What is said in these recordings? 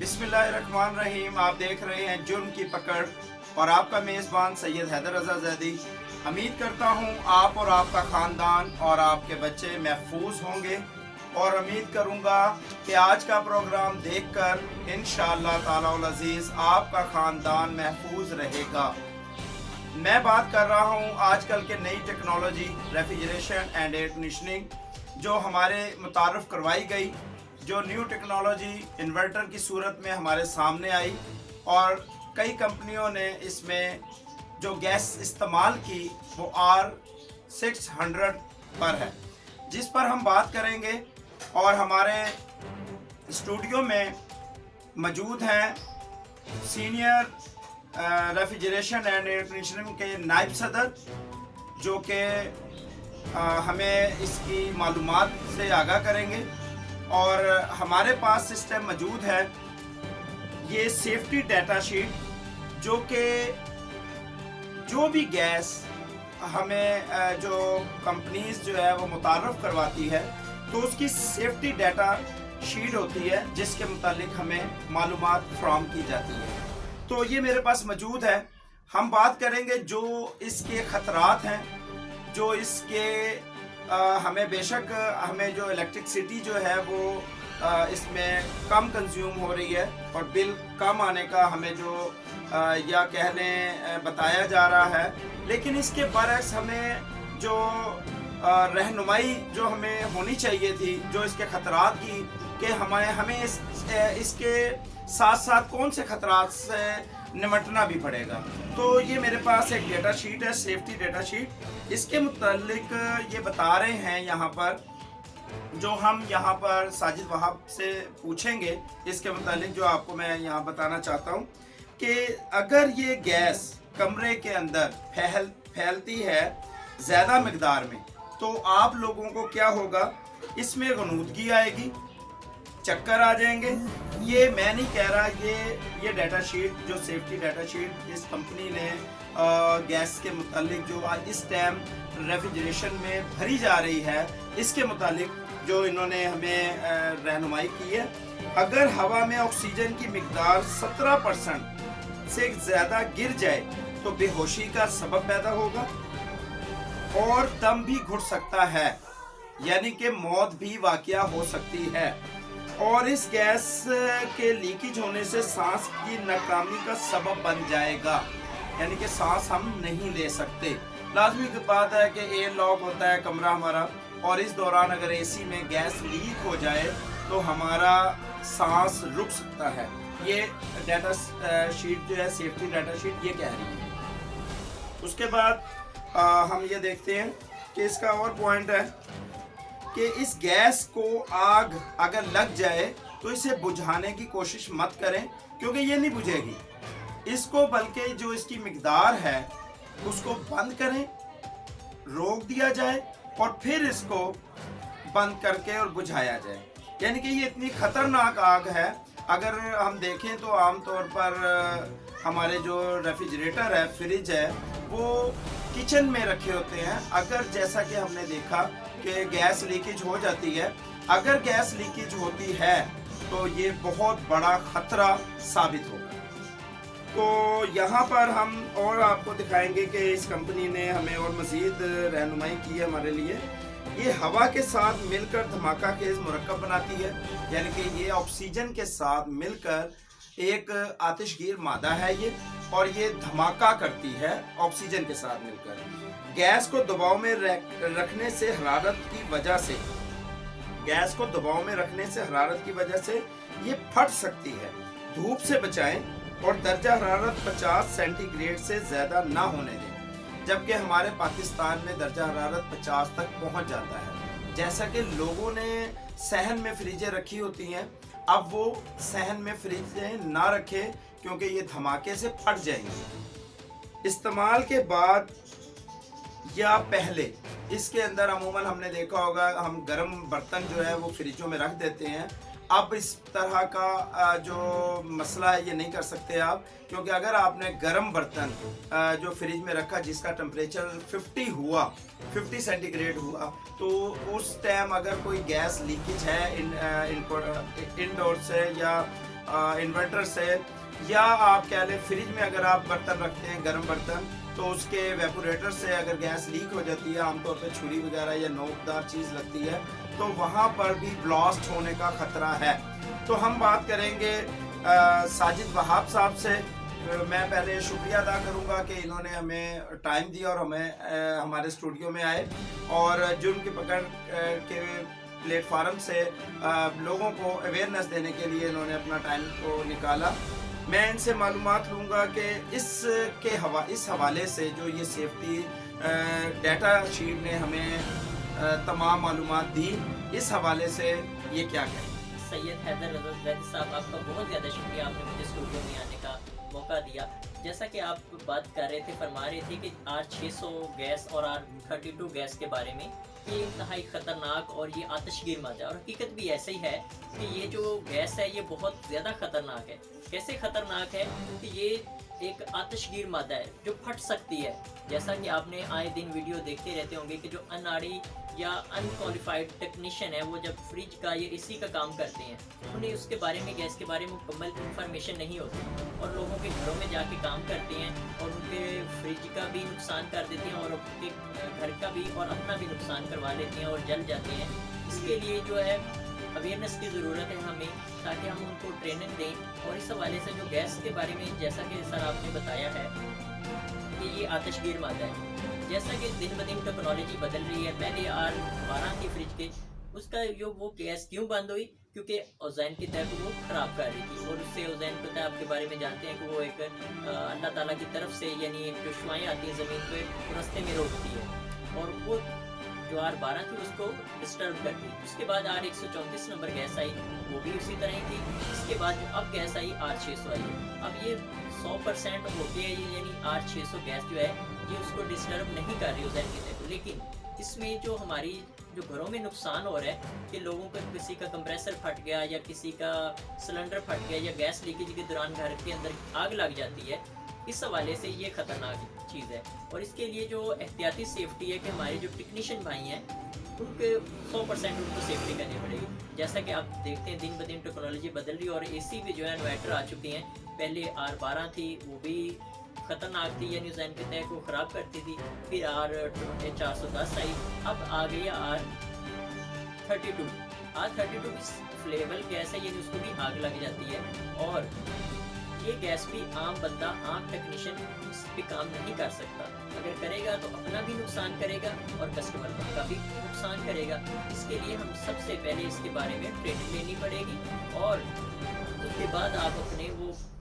बिस्मिल्लाहिर्रहमानिर्रहीम। आप देख रहे हैं जुर्म की पकड़ और आपका मेज़बान सैयद हैदर रज़ा ज़ैदी। उम्मीद करता हूँ आप और आपका ख़ानदान और आपके बच्चे महफूज होंगे और उम्मीद करूँगा कि आज का प्रोग्राम देखकर इंशाअल्लाह ताला उल अज़ीज़ आपका ख़ानदान महफूज रहेगा। मैं बात कर रहा हूँ आजकल के नई technology refrigeration and air conditioning जो हमारे मुतारफ़ करवाई गई, जो न्यू टेक्नोलॉजी इन्वर्टर की सूरत में हमारे सामने आई और कई कंपनियों ने इसमें जो गैस इस्तेमाल की वो R600 पर है, जिस पर हम बात करेंगे। और हमारे स्टूडियो में मौजूद हैं senior refrigeration and air conditioning के नायब सदर, जो कि हमें इसकी मालूमात से आगाह करेंगे। और हमारे पास सिस्टम मौजूद है ये सेफ्टी डाटा शीट, जो कि जो भी गैस हमें जो कंपनीज जो है वो मुतारफ़ करवाती है तो उसकी सेफ्टी डाटा शीट होती है, जिसके मुतालिक हमें मालूमात फ्राहम की जाती है। तो ये मेरे पास मौजूद है। हम बात करेंगे जो इसके ख़तरात हैं, जो इसके हमें बेशक हमें जो इलेक्ट्रिसिटी जो है वो इसमें कम कंज्यूम हो रही है और बिल कम आने का हमें जो या कहने बताया जा रहा है, लेकिन इसके बरक्स हमें जो रहनुमाई जो हमें होनी चाहिए थी, जो इसके ख़तरात की कि हमें इसके साथ साथ कौन से ख़तरात से निमटना भी पड़ेगा। तो ये मेरे पास एक डेटा शीट है, सेफ्टी डेटा शीट। इसके मुतालिक ये बता रहे हैं यहाँ पर, जो हम यहाँ पर साजिद वहाब से पूछेंगे इसके मुतालिक, जो आपको मैं यहाँ बताना चाहता हूँ कि अगर ये गैस कमरे के अंदर फैलती है ज़्यादा मकदार में तो आप लोगों को क्या होगा, इसमें गनूदगी आएगी, चक्कर आ जाएंगे। ये मैं नहीं कह रहा, ये डाटा शीट जो सेफ्टी डाटा शीट इस कंपनी ने गैस के मुतालिक जो इस टाइम रेफ्रिजरेशन में भरी जा रही है, इसके मुतालिक जो इन्होंने हमें रहनुमाई की है। अगर हवा में ऑक्सीजन की मिकदार 17% से ज़्यादा गिर जाए तो बेहोशी का सबब पैदा होगा और दम भी घुट सकता है, यानी कि मौत भी वाक़या हो सकती है। और इस गैस के लीकेज होने से सांस की नाकामी का सबब बन जाएगा, यानी कि सांस हम नहीं ले सकते। लाजमी की बात है कि एयर लॉक होता है कमरा हमारा, और इस दौरान अगर एसी में गैस लीक हो जाए तो हमारा सांस रुक सकता है। ये डाटा शीट जो है सेफ्टी डाटा शीट ये कह रही है। उसके बाद हम ये देखते हैं कि इसका और पॉइंट है कि इस गैस को आग अगर लग जाए तो इसे बुझाने की कोशिश मत करें, क्योंकि ये नहीं बुझेगी। इसको बल्कि जो इसकी मिकदार है उसको बंद करें, रोक दिया जाए और फिर इसको बंद करके और बुझाया जाए। यानी कि ये इतनी ख़तरनाक आग है। अगर हम देखें तो आमतौर पर हमारे जो रेफ्रिजरेटर है, फ्रिज है, वो किचन में रखे होते हैं। अगर जैसा कि हमने देखा कि गैस लीकेज हो जाती है, अगर गैस लीकेज होती है तो ये बहुत बड़ा ख़तरा साबित होगा। तो यहाँ पर हम और आपको दिखाएंगे कि इस कंपनी ने हमें और मज़ीद रहनुमाई की है हमारे लिए। ये हवा के साथ मिलकर धमाका खेज मुरक्कब बनाती है, यानी कि ये ऑक्सीजन के साथ मिलकर एक आतिशगीर मादा है ये, और ये धमाका करती है ऑक्सीजन के साथ मिलकर। गैस को दबाव में रखने से हरारत की वजह से ये फट सकती है। धूप से बचाएं और दर्जा हरारत 50 सेंटीग्रेड से ज़्यादा ना होने दें, जबकि हमारे पाकिस्तान में दर्जा हरारत 50 तक पहुंच जाता है। जैसा कि लोगों ने सहन में फ्रिजें रखी होती हैं, अब वो सहन में फ्रिजें ना रखें, क्योंकि ये धमाके से फट जाएंगे। इस्तेमाल के बाद या पहले इसके अंदर अमूमन हमने देखा होगा हम गर्म बर्तन जो है वो फ्रिजों में रख देते हैं। अब इस तरह का जो मसला है ये नहीं कर सकते आप, क्योंकि अगर आपने गर्म बर्तन जो फ्रिज में रखा जिसका टेम्परेचर 50 सेंटीग्रेड हुआ, तो उस टाइम अगर कोई गैस लीकेज है इंडोर से या इन्वर्टर से, या आप कह लें फ्रिज में अगर आप बर्तन रखते हैं गर्म बर्तन, तो उसके वेपोरेटर से अगर गैस लीक हो जाती है, आमतौर पे छुरी वगैरह या नोकदार चीज़ लगती है, तो वहाँ पर भी ब्लास्ट होने का ख़तरा है। तो हम बात करेंगे साजिद वहाब साहब से। मैं पहले शुक्रिया अदा करूंगा कि इन्होंने हमें टाइम दिया और हमें हमारे स्टूडियो में आए और जुर्म की पकड़ के प्लेटफार्म से लोगों को अवेयरनेस देने के लिए इन्होंने अपना टाइम को निकाला। मैं इनसे मालूमात लूँगा कि इस हवाले से जो ये सेफ्टी डाटा शीट ने हमें तमाम मालूमात दी, इस हवाले से ये क्या कहें। सैयद हैदर रज़ा ज़ैदी साहब, आपका बहुत ज़्यादा शुक्रिया, आपने मुझे स्टूडियो में आने का मौका दिया। जैसा कि आप बात कर रहे थे, फरमा रहे थे कि R600 गैस और R32 गैस के बारे में, ये इंतहाई ख़तरनाक और ये आतिशगीर मादा है, और हकीकत भी ऐसे ही है कि ये जो गैस है ये बहुत ज़्यादा ख़तरनाक है। कैसे ख़तरनाक है कि ये एक आतिशगीर मादा है जो फट सकती है। जैसा कि आपने आए दिन वीडियो देखते रहते होंगे कि जो अनाड़ी या अनक्वालिफाइड टेक्नीशियन है, वो जब फ्रिज का या एसी का काम करते हैं, उन्हें उसके बारे में, गैस के बारे में मुकम्मल इंफॉर्मेशन नहीं होती, और लोगों के घरों में जाके काम करते हैं और उनके फ्रिज का भी नुकसान कर देते हैं और उनके घर का भी और अपना भी नुकसान करवा लेते हैं और जल जाते हैं। इसके लिए जो है अवेयरनेस की ज़रूरत है हमें, ताकि हम उनको ट्रेनिंग दें। और इस हवाले से जो गैस के बारे में, जैसा कि सर आपने बताया है कि ये आतिशगीर मादा है, जैसा कि दिन ब दिन टेक्नोलॉजी बदल रही है। पहले R12 की फ्रिज के उसका जो वो गैस क्यों बंद हुई, क्योंकि ओज़ोन की तह को वो ख़राब कर रही थी, और उससे ओज़ोन की तह के बारे में जानते हैं कि वो एक अल्लाह ताला की तरफ से, यानी एक जो शुआएँ आती हैं ज़मीन पे, रास्ते में रोकती है, और वो जो R12 थी उसको डिस्टर्ब करती। उसके बाद R134 नंबर गैस आई, वो भी उसी तरह की। इसके बाद अब गैस आई R600 आई। अब ये 100% होती है, यानी R600 गैस जो है ये उसको डिस्टर्ब नहीं कर रही ओज़ोन की तह को। लेकिन इसमें जो हमारी जो घरों में नुकसान हो रहा है कि लोगों का, किसी का कंप्रेसर फट गया या किसी का सिलेंडर फट गया या गैस लीकेज के दौरान घर के अंदर आग लग जाती है, इस हवाले से ये ख़तरनाक चीज़ है। और इसके लिए जो एहतियाती सेफ्टी है कि हमारे जो टेक्नीशियन भाई हैं उनके 100% उनको सेफ्टी करनी पड़ेगी। जैसा कि आप देखते हैं दिन ब दिन टेक्नोलॉजी बदल रही है, और एसी भी जो है इन्वर्टर आ चुके हैं। पहले R12 थी, वो भी ख़तरनाक थी, यानी ओज़ोन की तह को ख़राब करती थी। फिर R410 आई, अब आ गई R32। R32 भी फ्लेबल गैस है, यानी उसको भी आग लग जाती है, और ये गैस भी आम बंदा, आम टेक्नीशियन इस पे काम नहीं कर सकता। अगर करेगा तो अपना भी नुकसान करेगा और कस्टमर का भी नुकसान करेगा। इसके लिए हम सबसे पहले इसके बारे में ट्रेनिंग लेनी पड़ेगी, और उसके बाद आप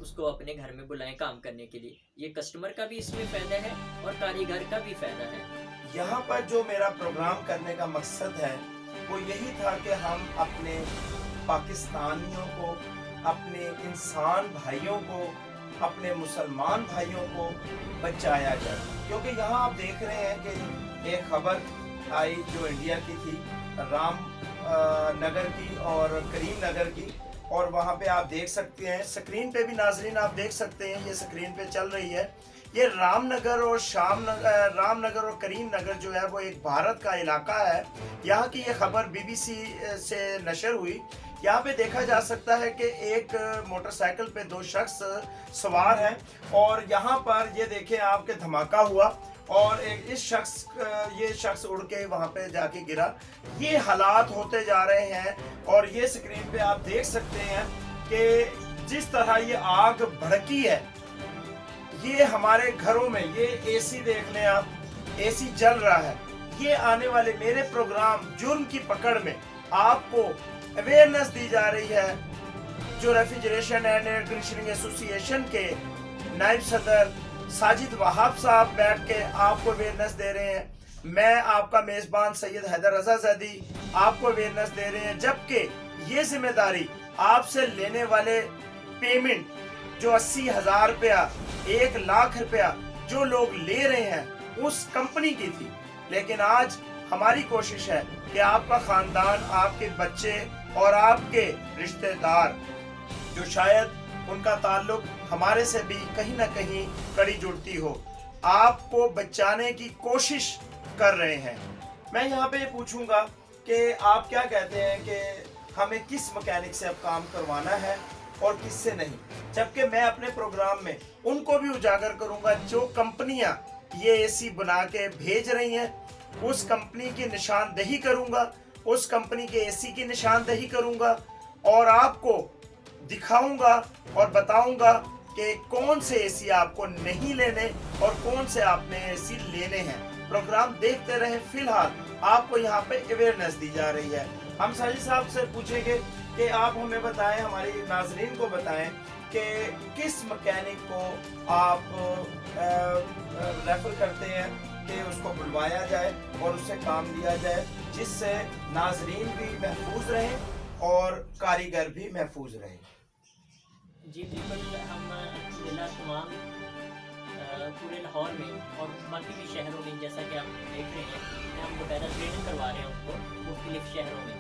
उसको अपने घर में बुलाएं काम करने के लिए। ये कस्टमर का भी इसमें फ़ायदा है और कारीगर का भी फ़ायदा है। यहाँ पर जो मेरा प्रोग्राम करने का मकसद है वो यही था कि हम अपने पाकिस्तानियों को, अपने इंसान भाइयों को, अपने मुसलमान भाइयों को बचाया जाए। क्योंकि यहाँ आप देख रहे हैं कि एक खबर आई जो इंडिया की थी, राम नगर की और करीम नगर की, और वहाँ पे आप देख सकते हैं स्क्रीन पे भी, नाजरीन आप देख सकते हैं, ये स्क्रीन पे चल रही है। ये रामनगर और करीम नगर जो है वो एक भारत का इलाका है। यहाँ की ये खबर BBC से नशर हुई। यहाँ पे देखा जा सकता है कि एक मोटरसाइकिल पे 2 शख्स सवार हैं, और यहाँ पर ये देखें आपके धमाका हुआ, और ये शख्स उड़ के वहाँ पे जाके गिरा। ये हालात होते जा रहे हैं, और ये स्क्रीन पे आप देख सकते हैं कि जिस तरह ये आग भड़की है, ये हमारे घरों में, ये एसी देख लें आप, एसी जल रहा है। ये आने वाले मेरे प्रोग्राम जुर्म की पकड़ में आपको अवेयरनेस दी जा रही है। जो refrigeration and air conditioning association के नायब सदर साजिद वहाब साहब बैठ के आपको अवेयरनेस दे रहे हैं। मैं आपका मेज़बान सैयद हैदर रज़ा ज़ैदी आपको अवेयरनेस दे रहे हैं, जबकि ये जिम्मेदारी आपसे लेने वाले पेमेंट जो 80,000 रुपया, 1 लाख रुपया जो लोग ले रहे हैं उस कंपनी की थी। लेकिन आज हमारी कोशिश है कि आपका खानदान, आपके बच्चे और आपके रिश्तेदार जो शायद उनका ताल्लुक हमारे से भी कहीं ना कहीं कड़ी जुड़ती हो, आपको बचाने की कोशिश कर रहे हैं। मैं यहाँ पे पूछूंगा कि आप क्या कहते हैं कि हमें किस मैकेनिक से अब काम करवाना है, और किससे नहीं, जबकि मैं अपने प्रोग्राम में उनको भी उजागर करूंगा जो कंपनियां ये एसी बना के भेज रही हैं, उस कंपनी की निशानदेही करूंगा, उस कंपनी के एसी की निशानदेही करूंगा और आपको दिखाऊंगा और बताऊंगा कि कौन से एसी आपको नहीं लेने और कौन से आपने एसी लेने हैं। प्रोग्राम देखते रहें। फिलहाल आपको यहाँ पे अवेयरनेस दी जा रही है। हम साजिद साहब से पूछेंगे कि आप हमें बताएं, हमारी नाजरीन को बताएं कि किस मैकेनिक को आप रेफर करते हैं कि उसको बुलवाया जाए और उससे काम लिया जाए, जिससे नाजरीन भी महफूज रहें और कारीगर भी महफूज रहें। जी बिल्कुल, हम अल्हम्दुलिल्लाह तमाम पूरे लाहौर में और बाकी भी शहरों में, जैसा कि आप देख रहे हैं, हम दोपहर ट्रेनिंग करवा रहे हैं उनको मुख्तलिफ शहरों में।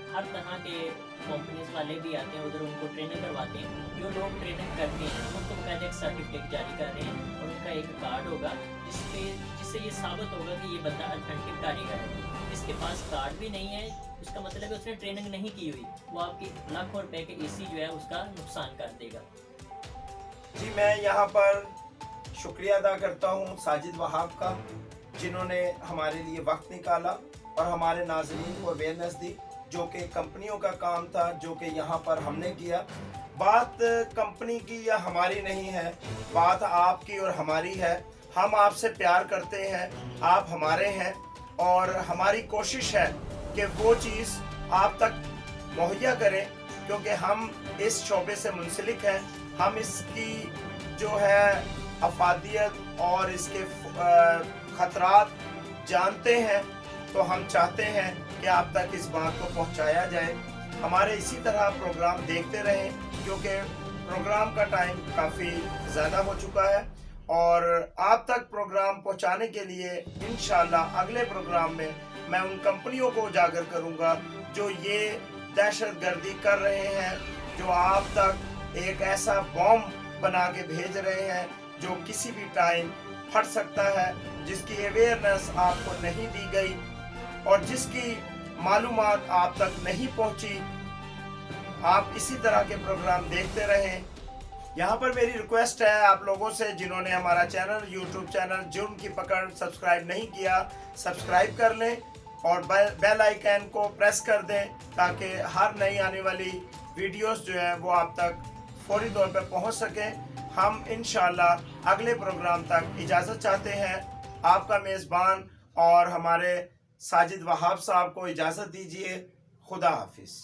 हर तरह के कंपनीज वाले भी आते हैं उधर, उनको ट्रेनिंग करवाते हैं। जो लोग ट्रेनिंग करते हैं उनको पहले एक सर्टिफिकेट जारी कर रहे हैं और उनका एक कार्ड होगा जिससे ये साबित होगा कि ये बंदा अथेंटिक कारीगर है। जिसके पास कार्ड भी नहीं है, उसका मतलब है उसने ट्रेनिंग नहीं की हुई, वो आपकी लाखों रुपए के एसी जो है उसका नुकसान कर देगा। जी, मैं यहाँ पर शुक्रिया अदा करता हूँ साजिद वहाब का, जिन्होंने हमारे लिए वक्त निकाला और हमारे नाज़रीन को अवेयरनेस दी, जो कि कंपनियों का काम था, जो कि यहाँ पर हमने किया। बात कंपनी की या हमारी नहीं है, बात आपकी और हमारी है। हम आपसे प्यार करते हैं, आप हमारे हैं और हमारी कोशिश है कि वो चीज़ आप तक मुहैया करें, क्योंकि हम इस शोबे से मुंसलिक हैं। हम इसकी जो है अफादियत और इसके ख़तरात जानते हैं, तो हम चाहते हैं कि आप तक इस बात को पहुंचाया जाए। हमारे इसी तरह प्रोग्राम देखते रहें, क्योंकि प्रोग्राम का टाइम काफ़ी ज़्यादा हो चुका है और आप तक प्रोग्राम पहुंचाने के लिए इंशाअल्लाह अगले प्रोग्राम में मैं उन कंपनियों को उजागर करूंगा जो ये दहशतगर्दी कर रहे हैं, जो आप तक एक ऐसा बॉम्ब बना के भेज रहे हैं जो किसी भी टाइम फट सकता है, जिसकी अवेयरनेस आपको नहीं दी गई और जिसकी मालूमात आप तक नहीं पहुंची। आप इसी तरह के प्रोग्राम देखते रहें। यहाँ पर मेरी रिक्वेस्ट है आप लोगों से, जिन्होंने हमारा चैनल, यूट्यूब चैनल जुर्म की पकड़ सब्सक्राइब नहीं किया, सब्सक्राइब कर लें और बेल आइकन को प्रेस कर दें, ताकि हर नई आने वाली वीडियोस जो है वो आप तक फौरी तौर पर पहुँच सकें। हम इंशाअल्लाह अगले प्रोग्राम तक इजाज़त चाहते हैं। आपका मेज़बान और हमारे साजिद वहाब साहब को इजाज़त दीजिए। खुदा हाफिज़।